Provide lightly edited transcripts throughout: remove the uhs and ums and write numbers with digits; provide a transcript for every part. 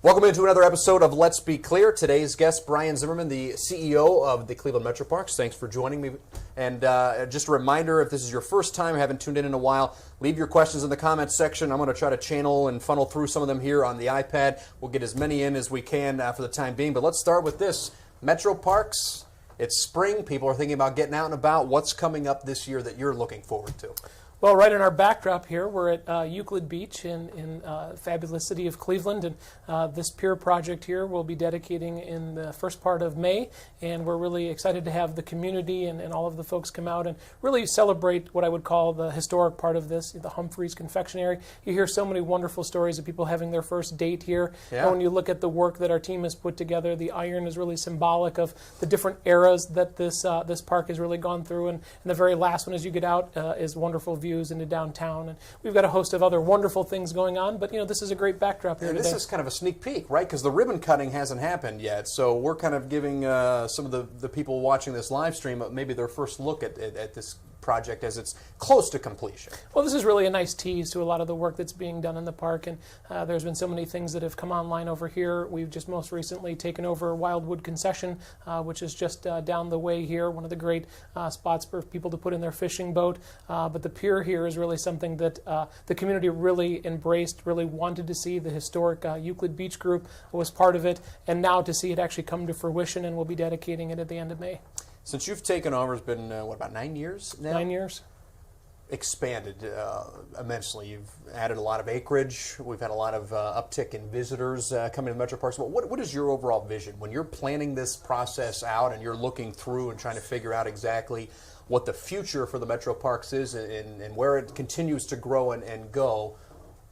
Welcome into another episode of Let's Be Clear. Today's guest, Brian Zimmerman, the CEO of the Cleveland Metroparks. Thanks for joining me. And just a reminder, if this is your first time, haven't tuned in a while, leave your questions in the comments section. I'm going to try to channel and funnel through some of them here on the iPad. We'll get as many in as we can for the time being. But let's start with this. Metroparks, it's spring. People are thinking about getting out and about. What's coming up this year that you're looking forward to? Well, right in our backdrop here, we're at Euclid Beach in fabulous city of Cleveland, and this pier project here we'll be dedicating in the first part of May, and we're really excited to have the community and all of the folks come out and really celebrate what I would call the historic part of this, the Humphreys Confectionery. You hear so many wonderful stories of people having their first date here. Yeah. And when you look at the work that our team has put together, the iron is really symbolic of the different eras that this park has really gone through, and the very last one as you get out is wonderful views into downtown, and we've got a host of other wonderful things going on, but this is a great backdrop here today. This is kind of a sneak peek, right? Because the ribbon cutting hasn't happened yet, so we're kind of giving some of the people watching this live stream maybe their first look at this project as it's close to completion. Well, this is really a nice tease to a lot of the work that's being done in the park, and there's been so many things that have come online over here. We've just most recently taken over Wildwood Concession, which is just down the way here, one of the great spots for people to put in their fishing boat. But the pier here is really something that the community really embraced, really wanted to see. The historic Euclid Beach group was part of it, and now to see it actually come to fruition, and we'll be dedicating it at the end of May. Since you've taken over, it's been, what, about 9 years now? 9 years. Expanded immensely. You've added a lot of acreage. We've had a lot of uptick in visitors coming to the Metroparks. What is your overall vision when you're planning this process out and you're looking through and trying to figure out exactly what the future for the Metroparks is and where it continues to grow and go?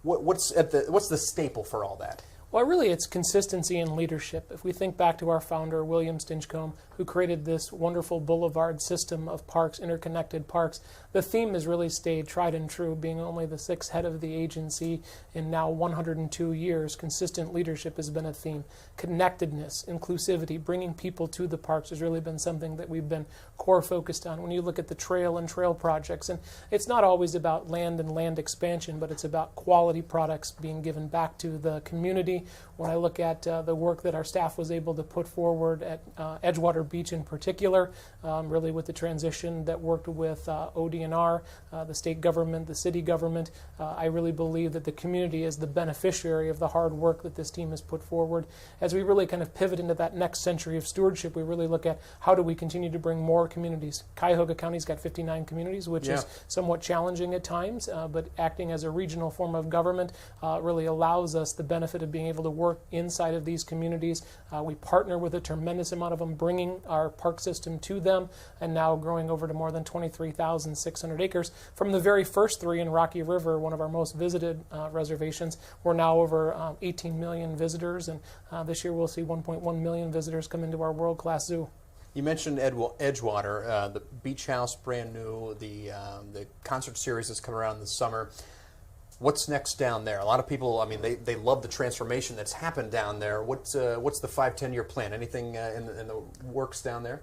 What's the staple for all that? Well, really, it's consistency and leadership. If we think back to our founder, William Stinchcomb, who created this wonderful boulevard system of parks, interconnected parks, the theme has really stayed tried and true, being only the sixth head of the agency in now 102 years. Consistent leadership has been a theme. Connectedness, inclusivity, bringing people to the parks has really been something that we've been core focused on. When you look at the trail and trail projects, and it's not always about land and land expansion, but it's about quality products being given back to the community. When I look at the work that our staff was able to put forward at Edgewater Beach in particular, really with the transition that worked with ODNR, the state government, the city government, I really believe that the community is the beneficiary of the hard work that this team has put forward. As we really kind of pivot into that next century of stewardship, we really look at how do we continue to bring more communities. Cuyahoga County's got 59 communities, which is somewhat challenging at times, but acting as a regional form of government really allows us the benefit of being able to work inside of these communities. We partner with a tremendous amount of them, bringing our park system to them, and now growing over to more than 23,600 acres. From the very first three in Rocky River, one of our most visited reservations, we're now over 18 million visitors, and this year we'll see 1.1 million visitors come into our world-class zoo. You mentioned Edgewater, the beach house, brand new, the concert series that's coming around this summer. What's next down there? A lot of people, I mean, they love the transformation that's happened down there. What's the 5-10 year plan? Anything in the works down there?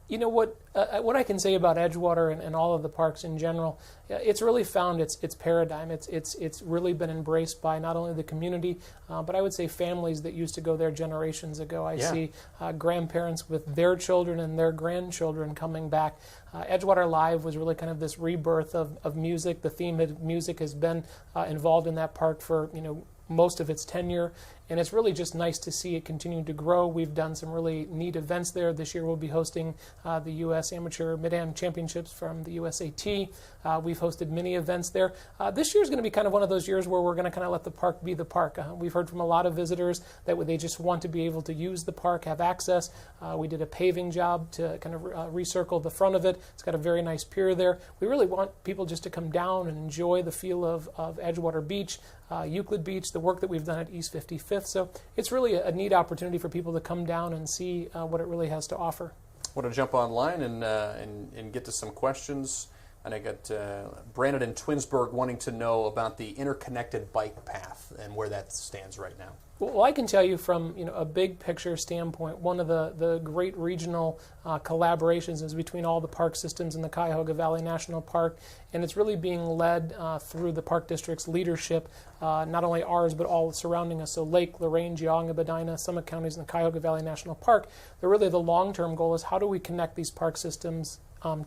You know what I can say about Edgewater and all of the parks in general, it's really found its paradigm. It's really been embraced by not only the community, but I would say families that used to go there generations ago. I see grandparents with their children and their grandchildren coming back. Edgewater Live was really kind of this rebirth of music. The theme of music has been involved in that park for most of its tenure, and it's really just nice to see it continue to grow. We've done some really neat events there. This year we'll be hosting the U.S. Amateur Mid-Am Championships from the USAT. We've hosted many events there. This year is going to be kind of one of those years where we're going to kind of let the park be the park. We've heard from a lot of visitors that they just want to be able to use the park, have access. We did a paving job to kind of recircle the front of it. It's got a very nice pier there. We really want people just to come down and enjoy the feel of Edgewater Beach, Euclid Beach, the work that we've done at East 55th. So it's really a neat opportunity for people to come down and see what it really has to offer. I want to jump online and get to some questions. And I got Brandon in Twinsburg wanting to know about the interconnected bike path and where that stands right now. Well, I can tell you from a big picture standpoint, one of the great regional collaborations is between all the park systems in the Cuyahoga Valley National Park, and it's really being led through the Park District's leadership, not only ours but all surrounding us. So Lake, Lorraine, Geauga, Medina, Summit counties, and the Cuyahoga Valley National Park. Really the long-term goal is how do we connect these park systems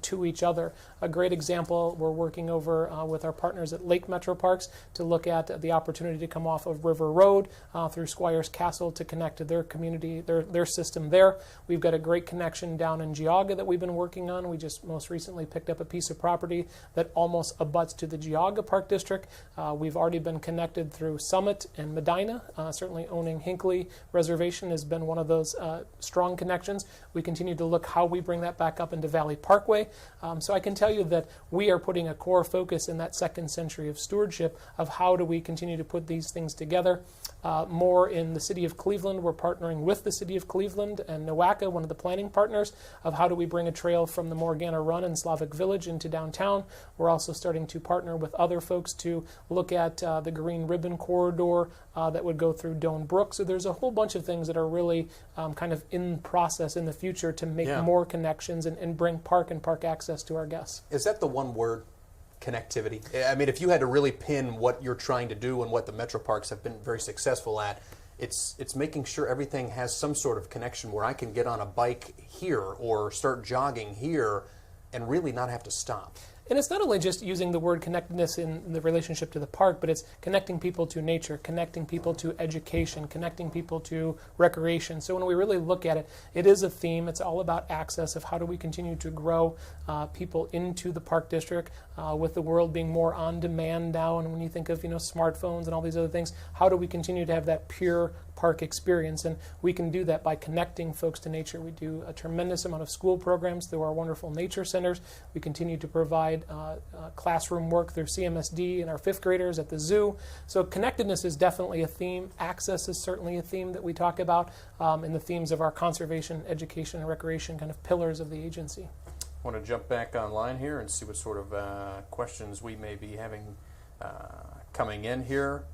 to each other. A great example, we're working over with our partners at Lake Metroparks to look at the opportunity to come off of River Road through Squires Castle to connect to their community, their system there. We've got a great connection down in Geauga that we've been working on. We just most recently picked up a piece of property that almost abuts to the Geauga Park District. We've already been connected through Summit and Medina. Certainly owning Hinckley Reservation has been one of those strong connections. We continue to look how we bring that back up into Valley Parkway. So I can tell you that we are putting a core focus in that second century of stewardship of how do we continue to put these things together. More in the city of Cleveland, we're partnering with the city of Cleveland and NOACA, one of the planning partners, of how do we bring a trail from the Morgana Run and Slavic Village into downtown. We're also starting to partner with other folks to look at the Green Ribbon Corridor that would go through Doan Brook. So there's a whole bunch of things that are really kind of in process in the future to make more connections and bring park and park access to our guests. Is that the one word? Connectivity. I mean, if you had to really pin what you're trying to do and what the Metroparks have been very successful at, it's making sure everything has some sort of connection where I can get on a bike here or start jogging here and really not have to stop. And it's not only just using the word connectedness in the relationship to the park, but it's connecting people to nature, connecting people to education, connecting people to recreation. So when we really look at it, it is a theme. It's all about access of how do we continue to grow people into the park district with the world being more on demand now. And when you think of smartphones and all these other things, how do we continue to have that pure park experience? And we can do that by connecting folks to nature. We do a tremendous amount of school programs through our wonderful nature centers. We continue to provide classroom work through CMSD and our fifth graders at the zoo. So connectedness is definitely a theme. Access is certainly a theme that we talk about in the themes of our conservation, education, and recreation kind of pillars of the agency. I want to jump back online here and see what sort of questions we may be having coming in here.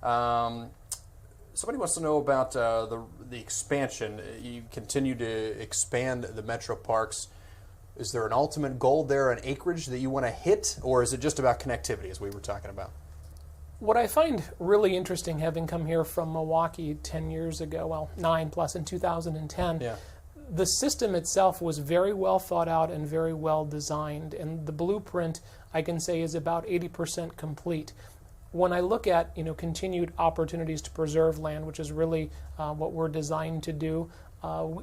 Somebody wants to know about the expansion. You continue to expand the Metroparks. Is there an ultimate goal there, an acreage that you want to hit, or is it just about connectivity, as we were talking about? What I find really interesting, having come here from Milwaukee 10 years ago, well, 9 plus in 2010, the system itself was very well thought out and very well designed, and the blueprint, I can say, is about 80% complete. When I look at continued opportunities to preserve land, which is really what we're designed to do,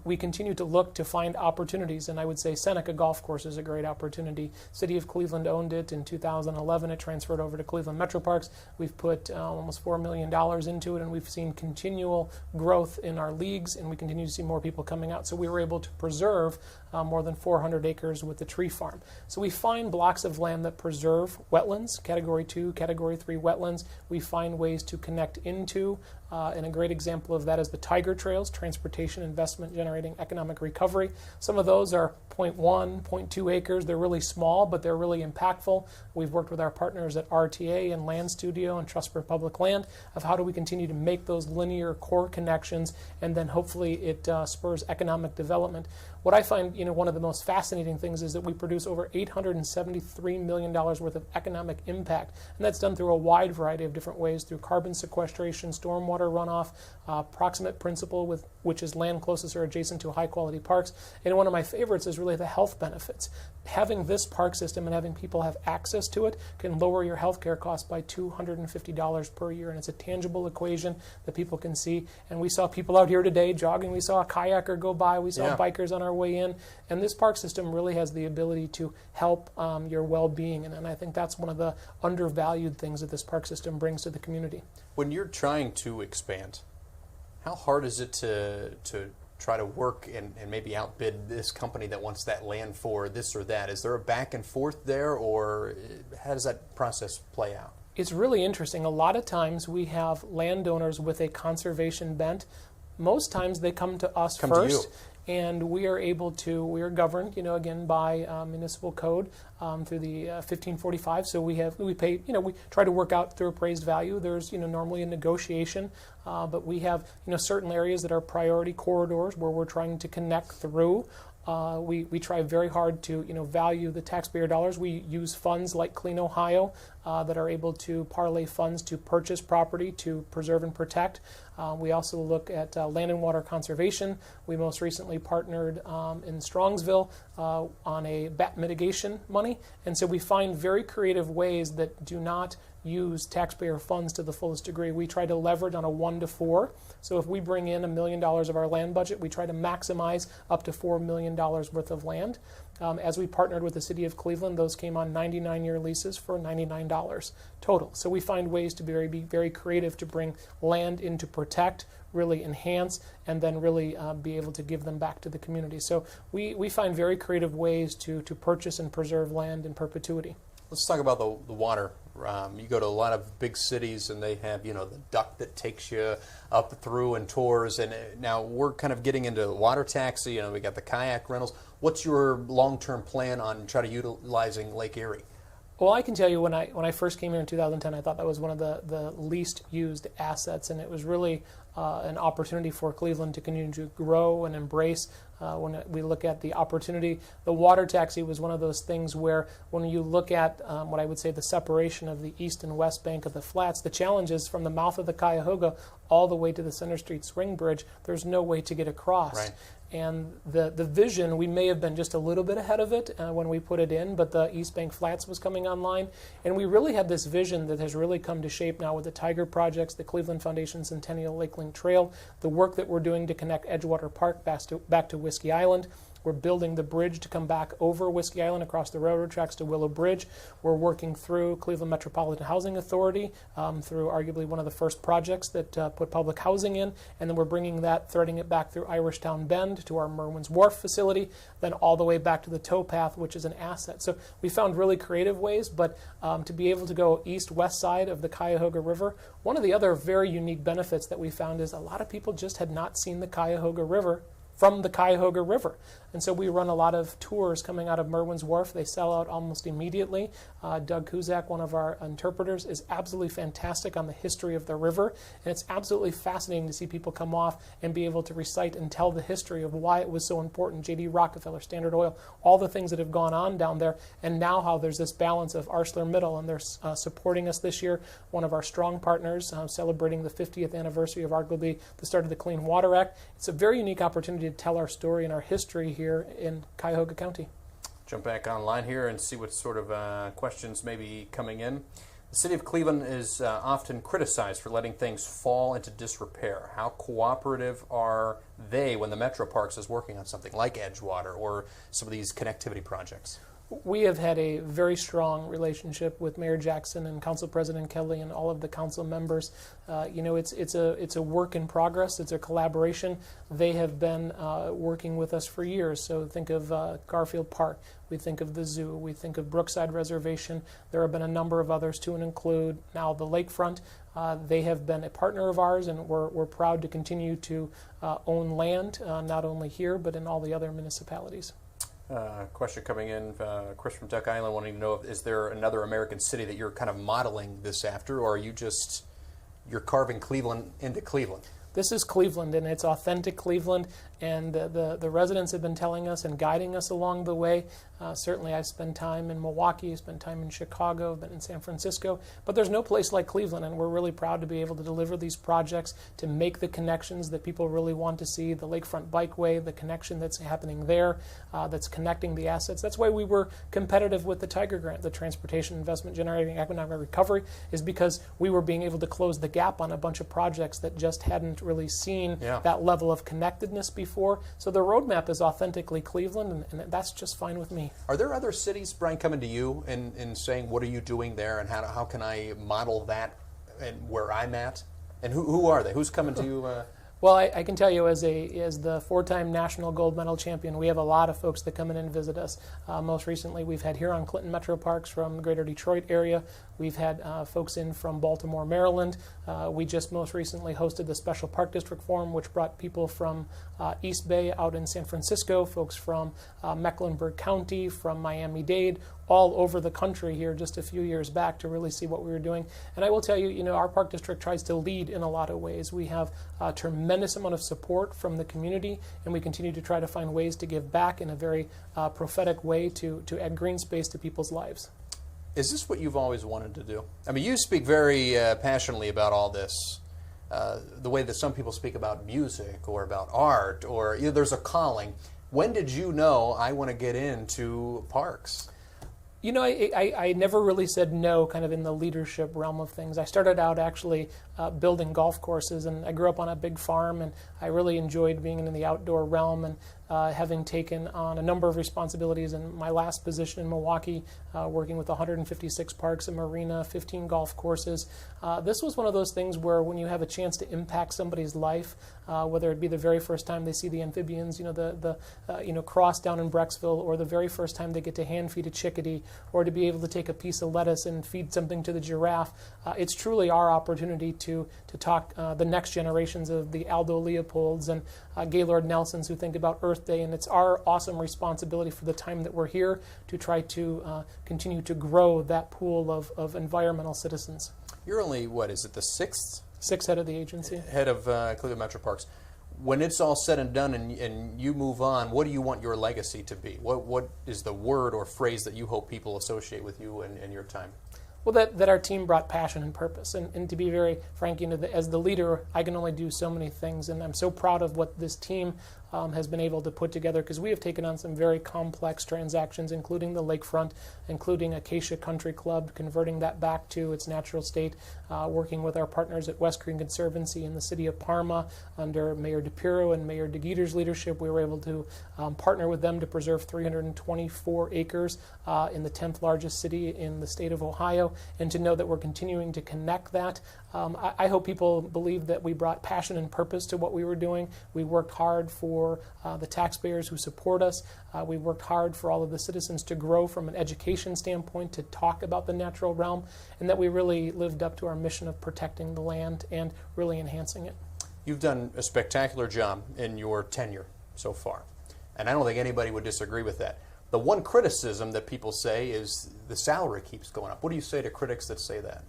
we continue to look to find opportunities, and I would say Seneca Golf Course is a great opportunity. City of Cleveland owned it in 2011. It transferred over to Cleveland Metroparks. We've put almost $4 million into it, and we've seen continual growth in our leagues, and we continue to see more people coming out. So we were able to preserve more than 400 acres with the tree farm. So we find blocks of land that preserve wetlands, Category 2, Category 3 wetlands. We find ways to connect into, and a great example of that is the Tiger Trails, transportation investment generating economic recovery. Some of those are 0.1, 0.2 acres. They're really small, but they're really impactful. We've worked with our partners at RTA and Land Studio and Trust for Public Land of how do we continue to make those linear core connections, and then hopefully it spurs economic development. What I find, one of the most fascinating things is that we produce over $873 million worth of economic impact, and that's done through a wide variety of different ways, through carbon sequestration, stormwater runoff, proximate principle, which is land closest or adjacent to high-quality parks, and one of my favorites is really the health benefits. Having this park system and having people have access to it can lower your health care costs by $250 per year, and it's a tangible equation that people can see. And we saw people out here today jogging. We saw a kayaker go by. We saw bikers on our way in. And this park system really has the ability to help your well-being, and I think that's one of the undervalued things that this park system brings to the community. When you're trying to expand, how hard is it to try to work and maybe outbid this company that wants that land for this or that? Is there a back and forth there, or how does that process play out? It's really interesting. A lot of times we have landowners with a conservation bent. Most times they come to us first. and we are governed, again, by municipal code through the 1545. So we pay, we try to work out through appraised value. There's, normally a negotiation, but we have, certain areas that are priority corridors where we're trying to connect through. We try very hard to value the taxpayer dollars. We use funds like Clean Ohio that are able to parlay funds to purchase property to preserve and protect. We also look at land and water conservation. We most recently partnered in Strongsville on a bat mitigation money, and so we find very creative ways that do not use taxpayer funds to the fullest degree. We try to leverage on a 1 to 4. So if we bring in $1 million of our land budget, we try to maximize up to $4 million worth of land. As we partnered with the city of Cleveland, those came on 99-year leases for $99 total. So we find ways to be very creative to bring land in to protect, really enhance, and then really be able to give them back to the community. So we find very creative ways to purchase and preserve land in perpetuity. Let's talk about the water. You go to a lot of big cities and they have, the duck that takes you up through and tours. And now we're kind of getting into water taxi. We got the kayak rentals. What's your long-term plan on try to utilizing Lake Erie? Well, I can tell you when I first came here in 2010, I thought that was one of the least used assets, and it was really an opportunity for Cleveland to continue to grow and embrace. When we look at the opportunity, the water taxi was one of those things where when you look at what I would say the separation of the east and west bank of the flats, the challenge is from the mouth of the Cuyahoga all the way to the Center Street Swing Bridge, there's no way to get across. Right. And the vision, we may have been just a little bit ahead of it when we put it in, but the East Bank Flats was coming online. And we really had this vision that has really come to shape now with the Tiger projects, the Cleveland Foundation Centennial Lake Link Trail, the work that we're doing to connect Edgewater Park back to Whiskey Island. We're building the bridge to come back over Whiskey Island across the railroad tracks to Willow Bridge. We're working through Cleveland Metropolitan Housing Authority through arguably one of the first projects that put public housing in. And then we're bringing that, threading it back through Irishtown Bend to our Merwin's Wharf facility, then all the way back to the towpath, which is an asset. So we found really creative ways, but to be able to go east-west side of the Cuyahoga River, one of the other very unique benefits that we found is a lot of people just had not seen the Cuyahoga River from the Cuyahoga River. And so we run a lot of tours coming out of Merwin's Wharf. They sell out almost immediately. Doug Kuzak, one of our interpreters, is absolutely fantastic on the history of the river. And it's absolutely fascinating to see people come off and be able to recite and tell the history of why it was so important. J.D. Rockefeller, Standard Oil, all the things that have gone on down there. And now how there's this balance of ArcelorMittal, and they're supporting us this year. One of our strong partners celebrating the 50th anniversary of arguably the start of the Clean Water Act. It's a very unique opportunity to tell our story and our history here in Cuyahoga County. Jump back online here and see what sort of questions may be coming in. The city of Cleveland is often criticized for letting things fall into disrepair. How cooperative are they when the Metroparks is working on something like Edgewater or some of these connectivity projects? We have had a very strong relationship with Mayor Jackson and Council President Kelly and all of the council members. It's a work in progress. It's a collaboration. They have been working with us for years. So think of Garfield Park. We think of the zoo. We think of Brookside Reservation. There have been a number of others to include now the lakefront. They have been a partner of ours, and we're proud to continue to own land, not only here, but in all the other municipalities. Question coming in, Chris from Duck Island wanting to know, is there another American city that you're kind of modeling this after, or are you're carving Cleveland into Cleveland? This is Cleveland, and it's authentic Cleveland, and the residents have been telling us and guiding us along the way. Certainly I've spent time in Milwaukee, I've spent time in Chicago, I've been in San Francisco, but there's no place like Cleveland, and we're really proud to be able to deliver these projects to make the connections that people really want to see, the Lakefront Bikeway, the connection that's happening there, that's connecting the assets. That's why we were competitive with the Tiger Grant, the Transportation Investment Generating Economic Recovery, is because we were being able to close the gap on a bunch of projects that just hadn't really seen that level of connectedness before. So the roadmap is authentically Cleveland, and that's just fine with me. Are there other cities, Brian, coming to you and saying, what are you doing there, and how can I model that and where I'm at? And who are they? Who's coming to you? Well, I can tell you, as the 4-time national gold medal champion, we have a lot of folks that come in and visit us. Most recently, we've had Huron-Clinton Metroparks from the greater Detroit area. We've had folks in from Baltimore, Maryland. We just most recently hosted the Special Park District Forum, which brought people from East Bay out in San Francisco, folks from Mecklenburg County, from Miami-Dade, all over the country here just a few years back to really see what we were doing. And I will tell you, our park district tries to lead in a lot of ways. We have a tremendous amount of support from the community, and we continue to try to find ways to give back in a very prophetic way to add green space to people's lives. Is this what you've always wanted to do? I mean, you speak very passionately about all this, the way that some people speak about music or about art, or there's a calling. When did you know I want to get into parks? I never really said no kind of in the leadership realm of things. I started out actually building golf courses, and I grew up on a big farm, and I really enjoyed being in the outdoor realm, and having taken on a number of responsibilities in my last position in Milwaukee, working with 156 parks, a marina, 15 golf courses. This was one of those things where when you have a chance to impact somebody's life, whether it be the very first time they see the amphibians, the cross down in Brecksville, or the very first time they get to hand feed a chickadee, or to be able to take a piece of lettuce and feed something to the giraffe, it's truly our opportunity to talk the next generations of the Aldo Leopolds and Gaylord Nelsons who think about Earth Day, and it's our awesome responsibility for the time that we're here to try to continue to grow that pool of environmental citizens. You're only, what, is it the sixth? Sixth head of the agency. Head of Cleveland Metroparks. When it's all said and done and you move on, what do you want your legacy to be? What is the word or phrase that you hope people associate with you and your time? Well, that our team brought passion and purpose. And to be very frank, as the leader, I can only do so many things. And I'm so proud of what this team has been able to put together, because we have taken on some very complex transactions, including the lakefront, including Acacia Country Club, converting that back to its natural state, working with our partners at West Green Conservancy in the city of Parma under Mayor DePiro and Mayor DeGeeter's leadership. We were able to partner with them to preserve 324 acres in the 10th largest city in the state of Ohio, and to know that we're continuing to connect that. I hope people believe that we brought passion and purpose to what we were doing. We worked hard for the taxpayers who support us. We worked hard for all of the citizens to grow from an education standpoint, to talk about the natural realm, and that we really lived up to our mission of protecting the land and really enhancing it. You've done a spectacular job in your tenure so far, and I don't think anybody would disagree with that. The one criticism that people say is the salary keeps going up. What do you say to critics that say that?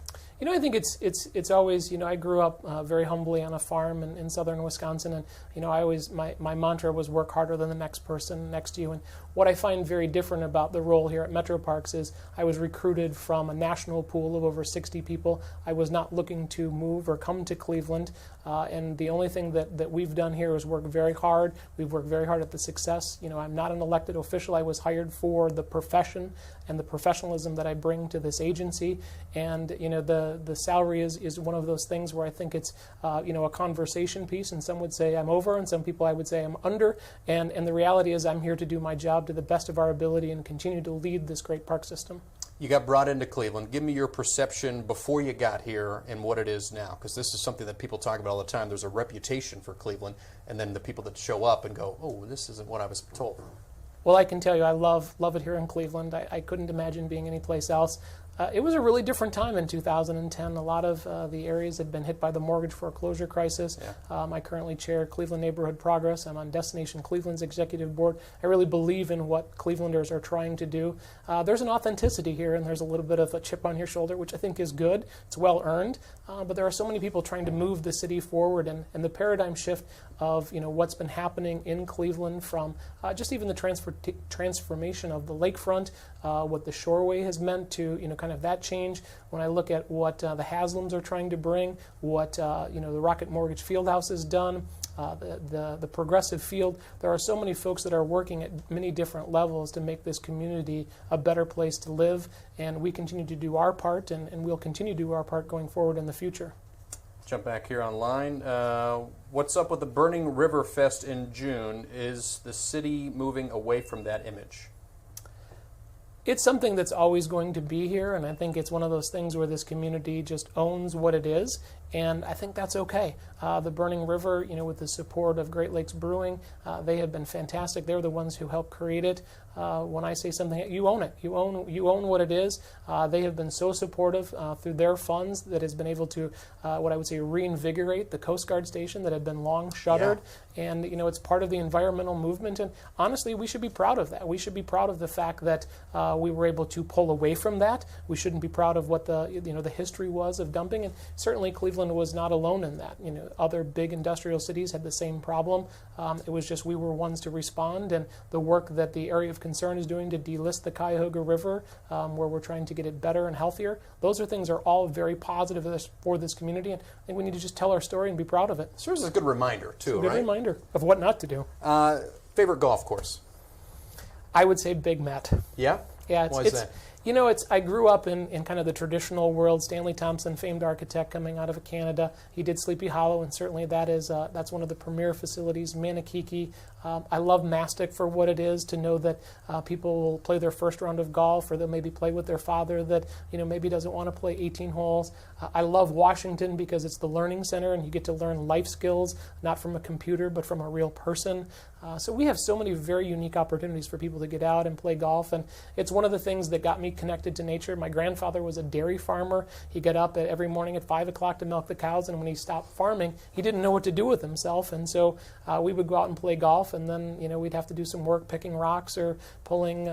I think it's always, I grew up very humbly on a farm in southern Wisconsin, and I always, my mantra was work harder than the next person next to you. And what I find very different about the role here at Metroparks is I was recruited from a national pool of over 60 people. I was not looking to move or come to Cleveland, and the only thing that we've done here is work very hard. We've worked very hard at the success. I'm not an elected official. I was hired for the profession and the professionalism that I bring to this agency, and the salary is one of those things where I think it's a conversation piece, and some would say I'm over, and some people I would say I'm under, and the reality is I'm here to do my job to the best of our ability and continue to lead this great park system. You got brought into Cleveland. Give me your perception before you got here and what it is now, because this is something that people talk about all the time. There's a reputation for Cleveland, and then the people that show up and go, oh, this isn't what I was told. Well, I can tell you I love it here in Cleveland. I couldn't imagine being anyplace else. It was a really different time in 2010. A lot of the areas had been hit by the mortgage foreclosure crisis. Yeah. I currently chair Cleveland Neighborhood Progress. I'm on Destination Cleveland's executive board. I really believe in what Clevelanders are trying to do. There's an authenticity here, and there's a little bit of a chip on your shoulder, which I think is good. It's well earned. But there are so many people trying to move the city forward, and the paradigm shift of what's been happening in Cleveland, from just even the transformation of the lakefront, what the Shoreway has meant to kind of that change. When I look at what the Haslams are trying to bring, what the Rocket Mortgage Fieldhouse has done, the Progressive Field, there are so many folks that are working at many different levels to make this community a better place to live, and we continue to do our part, and we'll continue to do our part going forward in the future. Jump back here online. What's up with the Burning River Fest in June? Is the city moving away from that image? It's something that's always going to be here, and I think it's one of those things where this community just owns what it is, and I think that's okay. The Burning River, with the support of Great Lakes Brewing, they have been fantastic. They're the ones who helped create it. When I say something, you own it. You own what it is. They have been so supportive through their funds that has been able to, what I would say, reinvigorate the Coast Guard station that had been long shuttered. Yeah. And it's part of the environmental movement. And honestly, we should be proud of that. We should be proud of the fact that we were able to pull away from that. We shouldn't be proud of what the history was of dumping. And certainly, Cleveland was not alone in that. Other big industrial cities had the same problem. It was just we were ones to respond, and the work that the area of concern is doing to delist the Cuyahoga River, where we're trying to get it better and healthier. Those things are all very positive for this community, and I think we need to just tell our story and be proud of it. Serves as a good reminder, too, right? Good reminder of what not to do. Favorite golf course? I would say Big Met. Yeah? Yeah. Why is that? I grew up in kind of the traditional world. Stanley Thompson, famed architect coming out of Canada, he did Sleepy Hollow, and certainly that's one of the premier facilities. Manakiki. I love Mastic for what it is, to know that people will play their first round of golf, or they'll maybe play with their father that maybe doesn't want to play 18 holes. I love Washington because it's the learning center, and you get to learn life skills, not from a computer, but from a real person. So we have so many very unique opportunities for people to get out and play golf, and it's one of the things that got me connected to nature. My grandfather was a dairy farmer. He got up every morning at 5 o'clock to milk the cows, and when he stopped farming, he didn't know what to do with himself, and so we would go out and play golf, and then we'd have to do some work picking rocks or pulling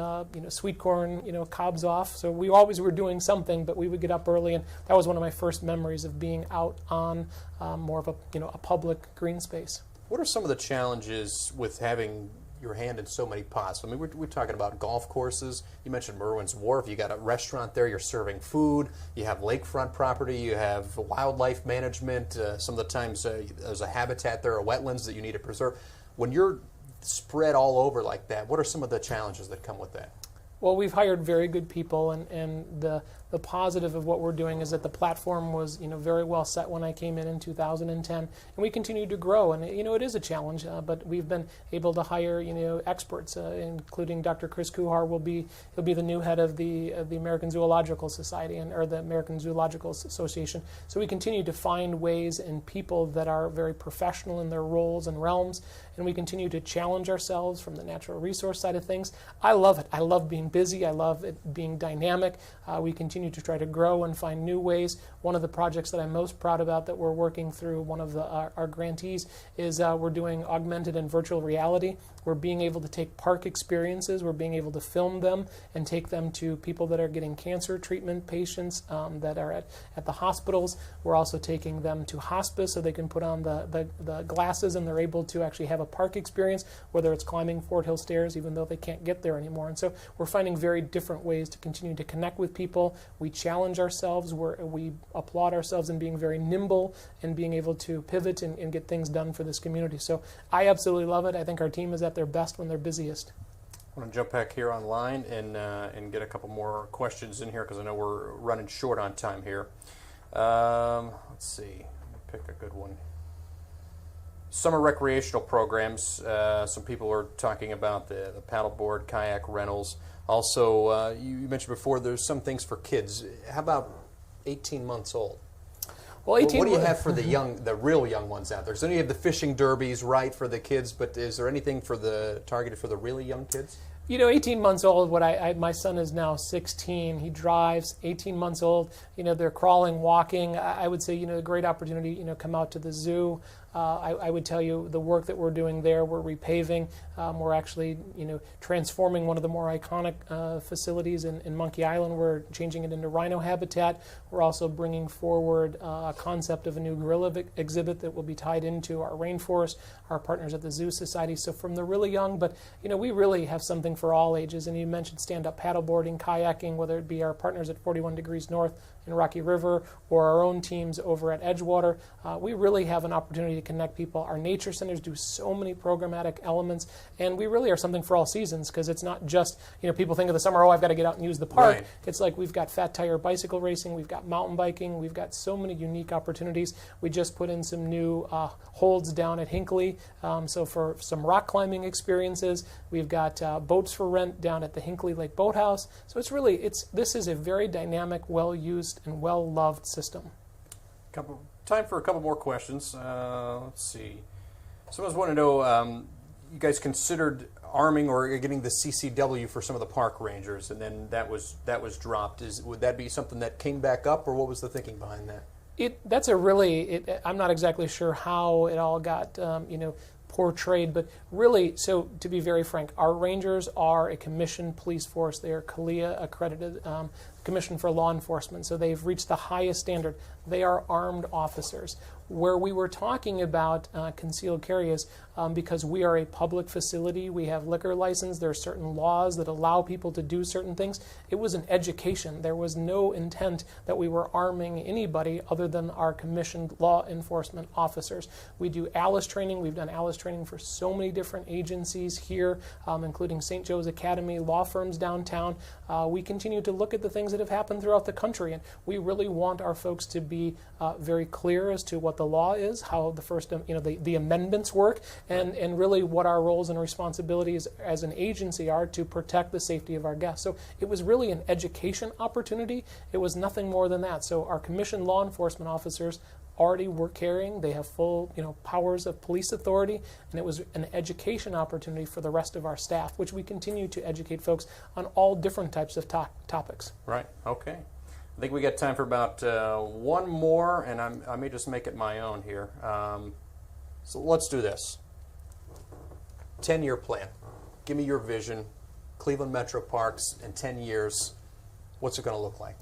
sweet corn cobs off. So we always were doing something, but we would get up early, and that was one of my first memories of being out on more of a public green space. What are some of the challenges with having your hand in so many pots? I mean, we're talking about golf courses. You mentioned Merwin's Wharf. You got a restaurant there. You're serving food. You have lakefront property. You have wildlife management. Some of the times there's a habitat there, or wetlands that you need to preserve. When you're spread all over like that, what are some of the challenges that come with that? Well, we've hired very good people, and the positive of what we're doing is that the platform was very well set when I came in 2010, and we continue to grow. And it is a challenge, but we've been able to hire experts, including Dr. Chris Kuhar. He'll be the new head of the American Zoological Society or the American Zoological Association. So we continue to find ways and people that are very professional in their roles and realms, and we continue to challenge ourselves from the natural resource side of things. I love it. I love being busy. I love it being dynamic. We continue to try to grow and find new ways. One of the projects that I'm most proud about that we're working through, one of our grantees, is we're doing augmented and virtual reality. We're being able to take park experiences, we're being able to film them and take them to people that are getting cancer treatment, patients that are at the hospitals. We're also taking them to hospice so they can put on the glasses and they're able to actually have a park experience, whether it's climbing Fort Hill stairs, even though they can't get there anymore. And so we're finding very different ways to continue to connect with people. We challenge ourselves, we applaud ourselves in being very nimble and being able to pivot and get things done for this community. So I absolutely love it. I think our team is at their best when they're busiest. I want to jump back here online and get a couple more questions in here because I know we're running short on time here. Let's see. Let me pick a good one. Summer recreational programs. Some people are talking about the paddleboard, kayak rentals. Also, you mentioned before there's some things for kids. How about 18 months old? Well, 18. What do you have for the real young ones out there? So you have the fishing derbies, right, for the kids, but is there anything targeted for the really young kids? 18 months old. My son is now 16. He drives. 18 months old. They're crawling, walking. I would say, a great opportunity. Come out to the zoo. I would tell you the work that we're doing there. We're repaving. We're actually, transforming one of the more iconic facilities in Monkey Island. We're changing it into rhino habitat. We're also bringing forward a concept of a new gorilla exhibit that will be tied into our rainforest, our partners at the Zoo Society. So from the really young, but we really have something for all ages. And you mentioned stand-up paddleboarding, kayaking, whether it be our partners at 41 Degrees North in Rocky River or our own teams over at Edgewater. We really have an opportunity to connect people. Our nature centers do so many programmatic elements, and we really are something for all seasons because it's not just, people think of the summer, I've got to get out and use the park. Right. It's like we've got fat tire bicycle racing, we've got mountain biking, we've got so many unique opportunities. We just put in some new holds down at Hinckley, so for some rock climbing experiences. We've got boats for rent down at the Hinckley Lake Boathouse. So this is a very dynamic, well-used, and well-loved system. Couple Time for a couple more questions. Let's see. Someone's wanting to know, you guys considered arming or getting the CCW for some of the park rangers, and then that was dropped. Would that be something that came back up, or what was the thinking behind that? That's a really, I'm not exactly sure how it all got, portrayed, but really, so to be very frank, our rangers are a commissioned police force. They are CALEA accredited, Commission for Law Enforcement, so they've reached the highest standard. They are armed officers. Where we were talking about concealed carry is because we are a public facility, we have liquor license, there are certain laws that allow people to do certain things. It was an education. There was no intent that we were arming anybody other than our commissioned law enforcement officers. We do ALICE training. We've done ALICE training for so many different agencies here, including St. Joe's Academy, law firms downtown. We continue to look at the things that have happened throughout the country, and we really want our folks to be very clear as to what the law is, how the first, the amendments work, and really what our roles and responsibilities as an agency are to protect the safety of our guests. So it was really an education opportunity. It was nothing more than that. So our commissioned law enforcement officers already were carrying. They have full, powers of police authority, and it was an education opportunity for the rest of our staff, which we continue to educate folks on all different types of topics. Right. Okay. I think we got time for about one more, and I may just make it my own here. So let's do this. 10-year plan. Give me your vision. Cleveland Metroparks in 10 years. What's it going to look like?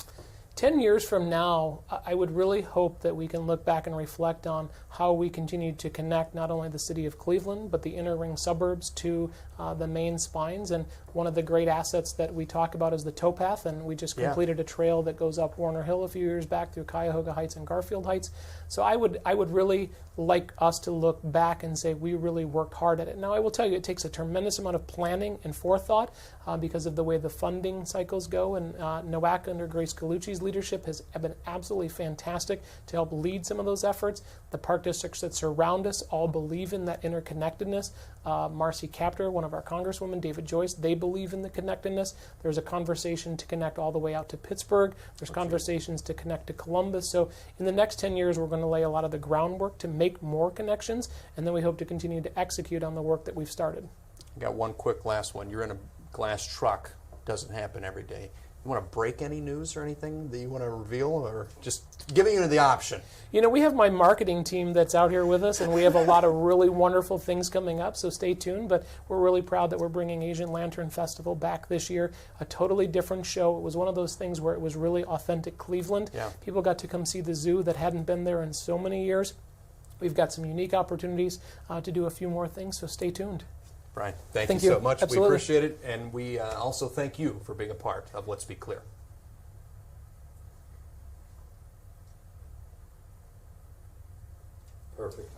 10 years from now, I would really hope that we can look back and reflect on how we continue to connect not only the city of Cleveland, but the inner ring suburbs to the main spines. And one of the great assets that we talk about is the towpath, and we just completed a trail that goes up Warner Hill a few years back through Cuyahoga Heights and Garfield Heights. So I would really like us to look back and say we really worked hard at it. Now, I will tell you, it takes a tremendous amount of planning and forethought because of the way the funding cycles go, and NOAC under Grace Gallucci's leadership has been absolutely fantastic to help lead some of those efforts. The park districts that surround us all believe in that interconnectedness. Marcy Kaptur, one of our congresswomen, David Joyce, they believe in the connectedness. There's a conversation to connect all the way out to Pittsburgh. There's conversations to connect to Columbus. So in the next 10 years, we're going to lay a lot of the groundwork to make more connections, and then we hope to continue to execute on the work that we've started. I got one quick last one. You're in a glass truck. Doesn't happen every day. You want to break any news or anything that you want to reveal, or just giving you the option? We have my marketing team that's out here with us, and we have a lot of really wonderful things coming up, so stay tuned. But we're really proud that we're bringing Asian Lantern Festival back this year, a totally different show. It was one of those things where it was really authentic Cleveland. Yeah. People got to come see the zoo that hadn't been there in so many years. We've got some unique opportunities to do a few more things, so stay tuned. Brian, thank you so much. Absolutely. We appreciate it, and we also thank you for being a part of Let's Be Clear. Perfect.